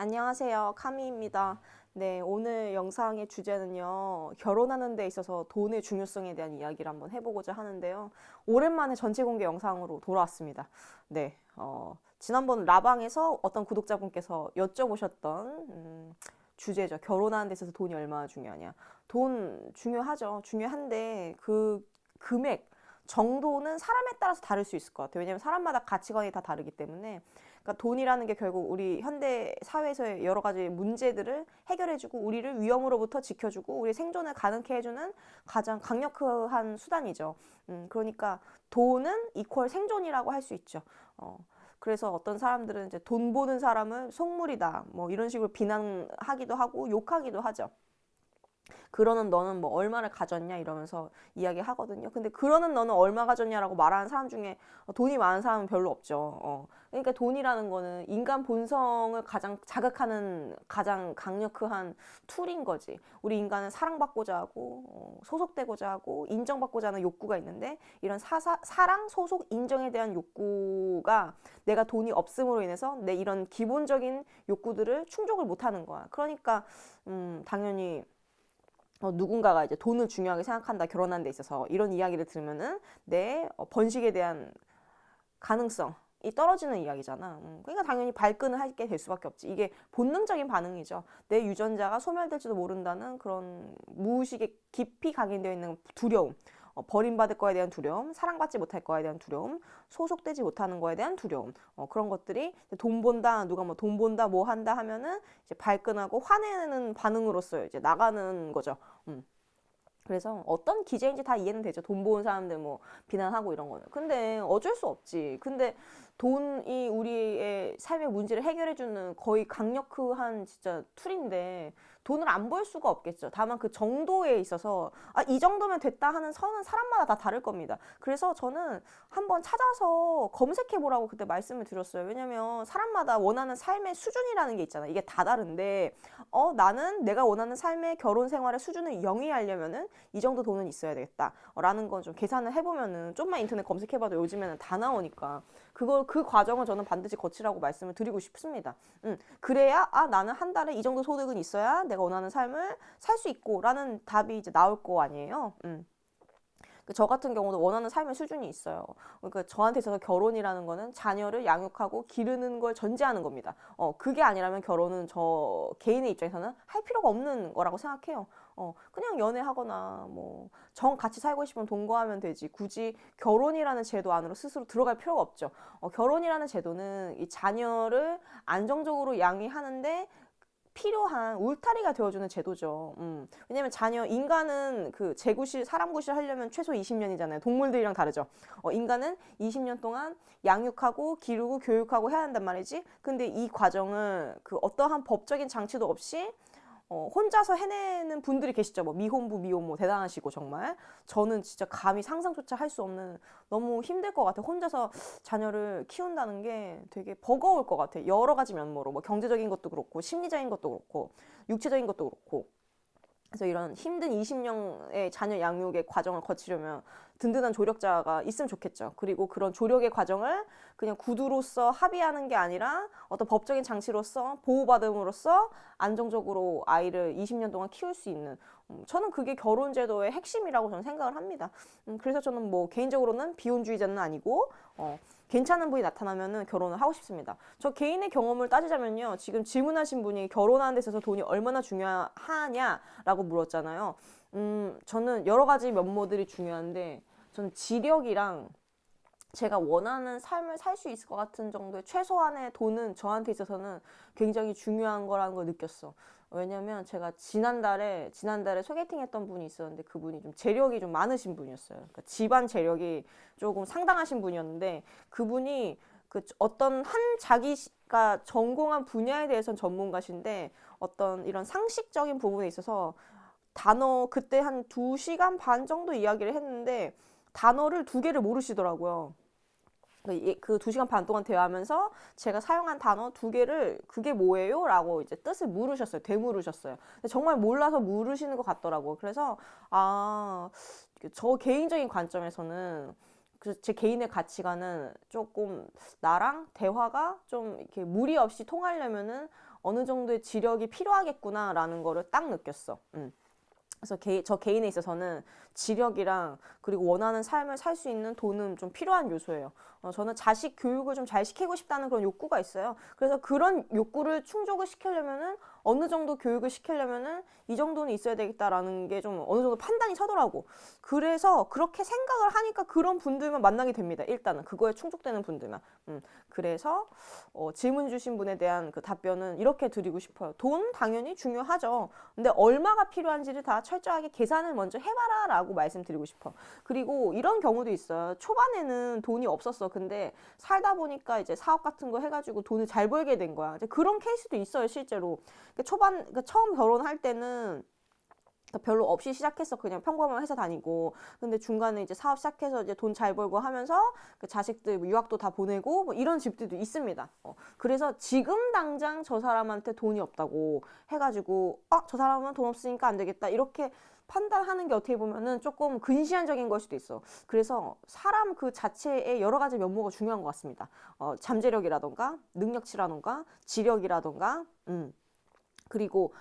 안녕하세요. 카미입니다. 네, 오늘 영상의 주제는요, 결혼하는 데 있어서 돈의 중요성에 대한 이야기를 한번 해보고자 하는데요. 오랜만에 전체 공개 영상으로 돌아왔습니다. 네, 지난번 라방에서 어떤 구독자분께서 여쭤보셨던, 주제죠. 결혼하는 데 있어서 돈이 얼마나 중요하냐. 돈 중요하죠. 중요한데, 그 금액, 정도는 사람에 따라서 다를 수 있을 것 같아요. 왜냐하면 사람마다 가치관이 다 다르기 때문에. 그러니까 돈이라는 게 결국 우리 현대 사회에서의 여러 가지 문제들을 해결해주고 우리를 위험으로부터 지켜주고 우리 생존을 가능케 해주는 가장 강력한 수단이죠. 그러니까 돈은 이퀄 생존이라고 할 수 있죠. 그래서 어떤 사람들은 이제 돈 버는 사람을 속물이다, 뭐 이런 식으로 비난하기도 하고 욕하기도 하죠. 그러는 너는 뭐 얼마를 가졌냐 이러면서 이야기하거든요. 근데 그러는 너는 얼마 가졌냐라고 말하는 사람 중에 돈이 많은 사람은 별로 없죠. 그러니까 돈이라는 거는 인간 본성을 가장 자극하는 가장 강력한 툴인 거지. 우리 인간은 사랑받고자 하고 소속되고자 하고 인정받고자 하는 욕구가 있는데 이런 사랑, 소속, 인정에 대한 욕구가 내가 돈이 없음으로 인해서 내 이런 기본적인 욕구들을 충족을 못하는 거야. 그러니까 당연히 누군가가 이제 돈을 중요하게 생각한다, 결혼하는 데 있어서 이런 이야기를 들으면은 내 번식에 대한 가능성이 떨어지는 이야기잖아. 그러니까 당연히 발끈을 하게 될 수밖에 없지. 이게 본능적인 반응이죠. 내 유전자가 소멸될지도 모른다는 그런 무의식에 깊이 각인되어 있는 두려움. 버림받을 거에 대한 두려움, 사랑받지 못할 거에 대한 두려움, 소속되지 못하는 거에 대한 두려움. 그런 것들이 돈 본다, 누가 뭐 돈 본다, 뭐 한다 하면은 이제 발끈하고 화내는 반응으로서 이제 나가는 거죠. 그래서 어떤 기재인지 다 이해는 되죠. 돈 모은 사람들 뭐 비난하고 이런 거는. 근데 어쩔 수 없지. 근데 돈이 우리의 삶의 문제를 해결해주는 거의 강력한 진짜 툴인데 돈을 안 벌 수가 없겠죠. 다만 그 정도에 있어서 이 정도면 됐다 하는 선은 사람마다 다 다를 겁니다. 그래서 저는 한번 찾아서 검색해 보라고 그때 말씀을 드렸어요. 왜냐면 사람마다 원하는 삶의 수준이라는 게 있잖아. 이게 다 다른데 나는 내가 원하는 삶의 결혼 생활의 수준을 영위하려면은 이 정도 돈은 있어야 되겠다. 라는 건 좀 계산을 해보면은 좀만 인터넷 검색해봐도 요즘에는 다 나오니까 그 과정을 저는 반드시 거치라고 말씀을 드리고 싶습니다. 그래야 나는 한 달에 이 정도 소득은 있어야 내가 원하는 삶을 살 수 있고 라는 답이 이제 나올 거 아니에요. 저 같은 경우도 원하는 삶의 수준이 있어요. 그러니까 저한테 있어서 결혼이라는 거는 자녀를 양육하고 기르는 걸 전제하는 겁니다. 그게 아니라면 결혼은 저 개인의 입장에서는 할 필요가 없는 거라고 생각해요. 그냥 연애하거나 뭐 정 같이 살고 싶으면 동거하면 되지. 굳이 결혼이라는 제도 안으로 스스로 들어갈 필요가 없죠. 결혼이라는 제도는 이 자녀를 안정적으로 양육하는데 필요한 울타리가 되어주는 제도죠. 왜냐면 인간은 그 재구실, 사람 구실 하려면 최소 20년이잖아요. 동물들이랑 다르죠. 인간은 20년 동안 양육하고 기르고 교육하고 해야 한단 말이지. 근데 이 과정을 그 어떠한 법적인 장치도 없이 혼자서 해내는 분들이 계시죠. 뭐 미혼부, 미혼모 대단하시고 정말. 저는 진짜 감히 상상조차 할 수 없는 너무 힘들 것 같아요. 혼자서 자녀를 키운다는 게 되게 버거울 것 같아요. 여러 가지 면모로 뭐 경제적인 것도 그렇고 심리적인 것도 그렇고 육체적인 것도 그렇고. 그래서 이런 힘든 20년의 자녀 양육의 과정을 거치려면 든든한 조력자가 있으면 좋겠죠. 그리고 그런 조력의 과정을 그냥 구두로서 합의하는 게 아니라 어떤 법적인 장치로서 보호받음으로써 안정적으로 아이를 20년 동안 키울 수 있는, 저는 그게 결혼제도의 핵심이라고 저는 생각을 합니다. 그래서 저는 뭐 개인적으로는 비혼주의자는 아니고 괜찮은 분이 나타나면 결혼을 하고 싶습니다. 저 개인의 경험을 따지자면요. 지금 질문하신 분이 결혼하는 데 있어서 돈이 얼마나 중요하냐라고 물었잖아요. 저는 여러 가지 면모들이 중요한데 저는 지력이랑 제가 원하는 삶을 살 수 있을 것 같은 정도의 최소한의 돈은 저한테 있어서는 굉장히 중요한 거라는 걸 느꼈어. 왜냐면 제가 지난달에 소개팅 했던 분이 있었는데 그분이 좀 재력이 좀 많으신 분이었어요. 그러니까 집안 재력이 조금 상당하신 분이었는데 그분이 그 어떤 한 자기가 전공한 분야에 대해서는 전문가신데 어떤 이런 상식적인 부분에 있어서 그때 한 2시간 반 정도 이야기를 했는데 단어를 2개를 모르시더라고요. 그 2시간 반 동안 대화하면서 제가 사용한 단어 2개를 그게 뭐예요? 라고 이제 뜻을 물으셨어요. 되물으셨어요. 정말 몰라서 물으시는 것 같더라고요. 그래서 저 개인적인 관점에서는 그래서 제 개인의 가치관은 조금 나랑 대화가 좀 이렇게 무리 없이 통하려면은 어느 정도의 지력이 필요하겠구나라는 거를 딱 느꼈어. 그래서 저 개인에 있어서는 지력이랑 그리고 원하는 삶을 살 수 있는 돈은 좀 필요한 요소예요. 저는 자식 교육을 좀 잘 시키고 싶다는 그런 욕구가 있어요. 그래서 그런 욕구를 충족을 시키려면은 어느 정도 교육을 시키려면은 이 정도는 있어야 되겠다라는 게 좀 어느 정도 판단이 서더라고. 그래서 그렇게 생각을 하니까 그런 분들만 만나게 됩니다. 일단은 그거에 충족되는 분들만. 그래서 질문 주신 분에 대한 그 답변은 이렇게 드리고 싶어요. 돈 당연히 중요하죠. 근데 얼마가 필요한지를 다 철저하게 계산을 먼저 해봐라 라고 말씀드리고 싶어. 그리고 이런 경우도 있어요. 초반에는 돈이 없었어. 근데 살다 보니까 이제 사업 같은 거 해가지고 돈을 잘 벌게 된 거야. 이제 그런 케이스도 있어요, 실제로. 처음 결혼할 때는 별로 없이 시작해서 그냥 평범한 회사 다니고, 근데 중간에 이제 사업 시작해서 이제 돈 잘 벌고 하면서 그 자식들 유학도 다 보내고 뭐 이런 집들도 있습니다. 그래서 지금 당장 저 사람한테 돈이 없다고 해가지고 저 사람은 돈 없으니까 안 되겠다 이렇게 판단하는 게 어떻게 보면은 조금 근시안적인 걸 수도 있어. 그래서 사람 그 자체의 여러 가지 면모가 중요한 것 같습니다. 잠재력이라던가 능력치라던가 지력이라던가 그리고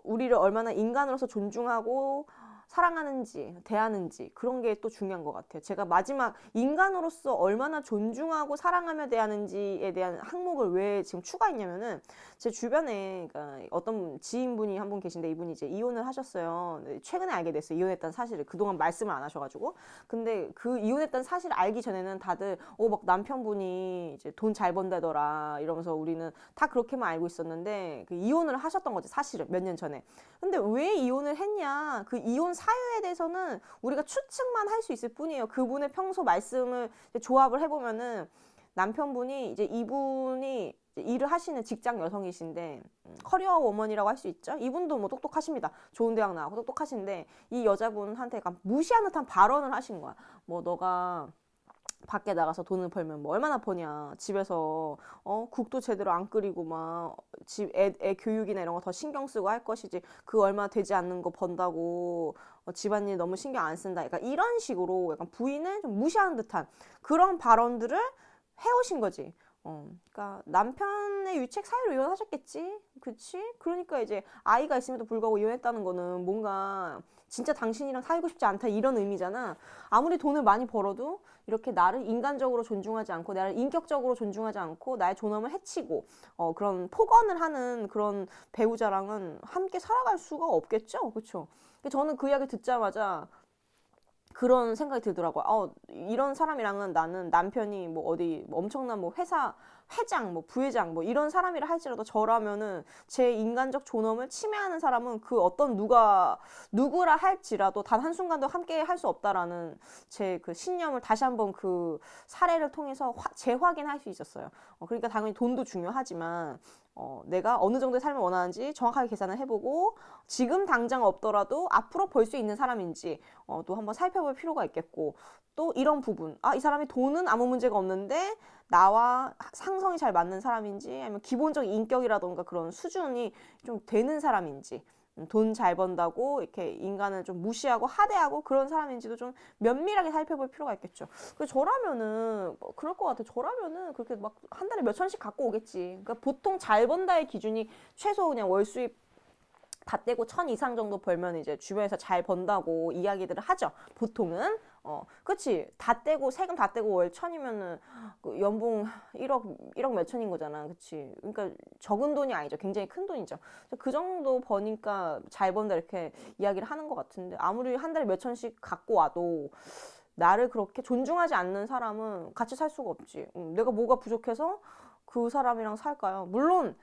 우리를 얼마나 인간으로서 존중하고 사랑하는지 대하는지 그런 게 또 중요한 것 같아요. 제가 마지막 인간으로서 얼마나 존중하고 사랑하며 대하는지에 대한 항목을 왜 지금 추가했냐면은 제 주변에 그러니까 어떤 지인분이 한 분 계신데 이분이 이제 이혼을 하셨어요. 최근에 알게 됐어요. 이혼했다는 사실을. 그동안 말씀을 안 하셔가지고. 근데 그 이혼했다는 사실을 알기 전에는 다들 막 남편분이 이제 돈 잘 번다더라 이러면서 우리는 다 그렇게만 알고 있었는데 그 이혼을 하셨던 거지 사실은 몇 년 전에. 근데 왜 이혼을 했냐? 그 이혼 사유에 대해서는 우리가 추측만 할 수 있을 뿐이에요. 그분의 평소 말씀을 조합을 해보면은 남편분이 이제 이분이 일을 하시는 직장 여성이신데 커리어 워먼이라고 할 수 있죠. 이분도 뭐 똑똑하십니다. 좋은 대학 나오고 똑똑하신데 이 여자분한테 약간 무시한 듯한 발언을 하신 거야. 뭐 너가 밖에 나가서 돈을 벌면 뭐 얼마나 버냐. 집에서 국도 제대로 안 끓이고 막 집 애 교육이나 이런 거 더 신경 쓰고 할 것이지 그 얼마 되지 않는 거 번다고 집안일 너무 신경 안 쓴다. 약간 이런 식으로 약간 부인을 좀 무시하는 듯한 그런 발언들을 해오신 거지. 그러니까 남편의 유책 사유로 이혼하셨겠지. 그치? 그러니까 이제 아이가 있음에도 불구하고 이혼했다는 거는 뭔가 진짜 당신이랑 살고 싶지 않다 이런 의미잖아. 아무리 돈을 많이 벌어도 이렇게 나를 인간적으로 존중하지 않고 나를 인격적으로 존중하지 않고 나의 존엄을 해치고 그런 폭언을 하는 그런 배우자랑은 함께 살아갈 수가 없겠죠. 그렇죠? 저는 그 이야기 듣자마자 그런 생각이 들더라고요. 이런 사람이랑은 나는 남편이 뭐 어디 뭐 엄청난 뭐 회사 회장, 뭐 부회장, 뭐 이런 사람이라 할지라도 저라면은 제 인간적 존엄을 침해하는 사람은 그 어떤 누구라 할지라도 단 한순간도 함께 할 수 없다라는 제 그 신념을 다시 한번 그 사례를 통해서 재확인할 수 있었어요. 그러니까 당연히 돈도 중요하지만 내가 어느 정도의 삶을 원하는지 정확하게 계산을 해보고 지금 당장 없더라도 앞으로 벌 수 있는 사람인지 또 한번 살펴볼 필요가 있겠고 또 이런 부분 이 사람이 돈은 아무 문제가 없는데 나와 상성이 잘 맞는 사람인지 아니면 기본적인 인격이라던가 그런 수준이 좀 되는 사람인지 돈 잘 번다고 이렇게 인간을 좀 무시하고 하대하고 그런 사람인지도 좀 면밀하게 살펴볼 필요가 있겠죠. 그래서 저라면은 그럴 것 같아. 저라면은 그렇게 막 한 달에 몇 천씩 갖고 오겠지. 그러니까 보통 잘 번다의 기준이 최소 그냥 월 수입 다 떼고 1,000 이상 정도 벌면 이제 주변에서 잘 번다고 이야기들을 하죠. 보통은. 그치. 다 떼고, 세금 다 떼고 월 1,000이면은 그 연봉 1억 몇 천인 거잖아. 그치. 그러니까 적은 돈이 아니죠. 굉장히 큰 돈이죠. 그 정도 버니까 잘 번다 이렇게 이야기를 하는 것 같은데 아무리 한 달에 몇 천씩 갖고 와도 나를 그렇게 존중하지 않는 사람은 같이 살 수가 없지. 내가 뭐가 부족해서 그 사람이랑 살까요? 물론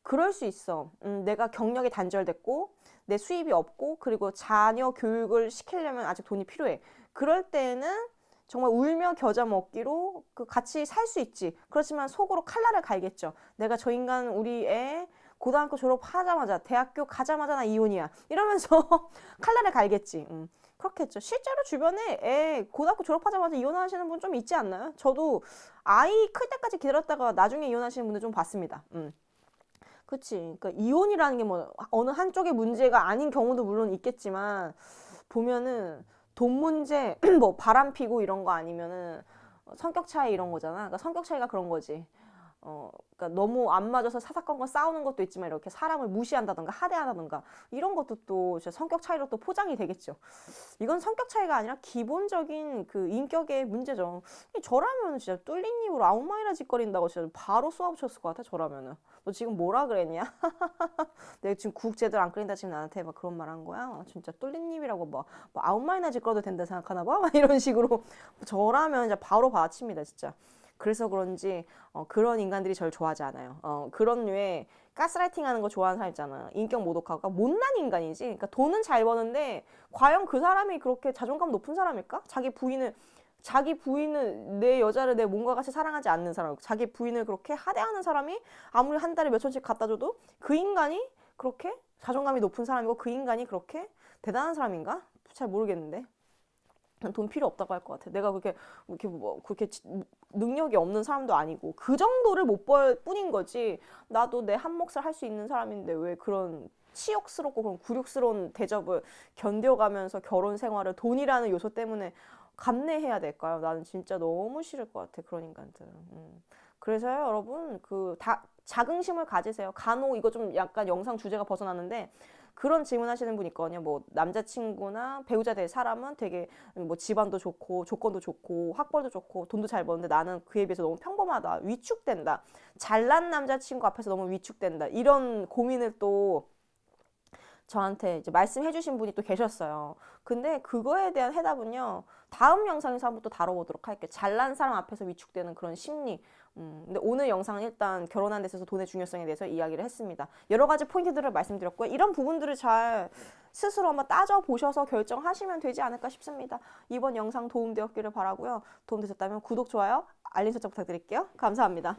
그럴 수 있어. 내가 경력이 단절됐고 내 수입이 없고 그리고 자녀 교육을 시키려면 아직 돈이 필요해. 그럴 때는 정말 울며 겨자 먹기로 그 같이 살 수 있지. 그렇지만 속으로 칼날을 갈겠죠. 내가 저 인간 우리 애 고등학교 졸업하자마자 대학교 가자마자 나 이혼이야. 이러면서 칼날을 갈겠지. 그렇겠죠. 실제로 주변에 애 고등학교 졸업하자마자 이혼하시는 분 좀 있지 않나요? 저도 아이 클 때까지 기다렸다가 나중에 이혼하시는 분들 좀 봤습니다. 그치. 그러니까 이혼이라는 게 뭐 어느 한쪽의 문제가 아닌 경우도 물론 있겠지만 보면은 돈 문제, 뭐 바람 피고 이런 거 아니면은 성격 차이 이런 거잖아. 그러니까 성격 차이가 그런 거지. 그러니까 너무 안 맞아서 사사건건 싸우는 것도 있지만 이렇게 사람을 무시한다던가 하대한다던가 이런 것도 또 진짜 성격 차이로 또 포장이 되겠죠. 이건 성격 차이가 아니라 기본적인 그 인격의 문제죠. 저라면 진짜 뚫린 입으로 아무 말이나 짓거린다고 진짜 바로 쏘아붙였을 것 같아. 저라면은 너 지금 뭐라 그랬냐? 내가 지금 국 제대로 안 끓인다 지금 나한테 막 그런 말 한 거야? 진짜 뚫린 입이라고 뭐 아무 말이나 짓거려도 된다 생각하나 봐? 막 이런 식으로 저라면 진짜 바로 받아칩니다 진짜. 그래서 그런지 그런 인간들이 저를 좋아하지 않아요. 그런 류의 가스라이팅 하는 거 좋아하는 사람 있잖아. 인격 모독하고 못난 인간이지. 그러니까 돈은 잘 버는데 과연 그 사람이 그렇게 자존감 높은 사람일까? 자기 부인은 내 여자를 내 몸과 같이 사랑하지 않는 사람, 자기 부인을 그렇게 하대하는 사람이 아무리 한 달에 몇 천씩 갖다 줘도 그 인간이 그렇게 자존감이 높은 사람이고 그 인간이 그렇게 대단한 사람인가? 잘 모르겠는데. 돈 필요 없다고 할 것 같아. 내가 그렇게 능력이 없는 사람도 아니고 그 정도를 못 벌 뿐인 거지. 나도 내 한 몫을 할 수 있는 사람인데 왜 그런 치욕스럽고 그런 굴욕스러운 대접을 견뎌가면서 결혼 생활을 돈이라는 요소 때문에 감내해야 될까요? 나는 진짜 너무 싫을 것 같아. 그런 인간들. 그래서요, 여러분 자긍심을 가지세요. 간혹 이거 좀 약간 영상 주제가 벗어나는데 그런 질문하시는 분 있거든요. 뭐 남자친구나 배우자 될 사람은 되게 뭐 집안도 좋고 조건도 좋고 학벌도 좋고 돈도 잘 버는데 나는 그에 비해서 너무 평범하다, 위축된다, 잘난 남자친구 앞에서 너무 위축된다, 이런 고민을 또 저한테 이제 말씀해 주신 분이 또 계셨어요. 근데 그거에 대한 해답은요, 다음 영상에서 한번 또 다뤄보도록 할게요. 잘난 사람 앞에서 위축되는 그런 심리. 근데 오늘 영상은 일단 결혼한 데 있어서 돈의 중요성에 대해서 이야기를 했습니다. 여러 가지 포인트들을 말씀드렸고요. 이런 부분들을 잘 스스로 한번 따져보셔서 결정하시면 되지 않을까 싶습니다. 이번 영상 도움되었기를 바라고요. 도움되셨다면 구독, 좋아요, 알림 설정 부탁드릴게요. 감사합니다.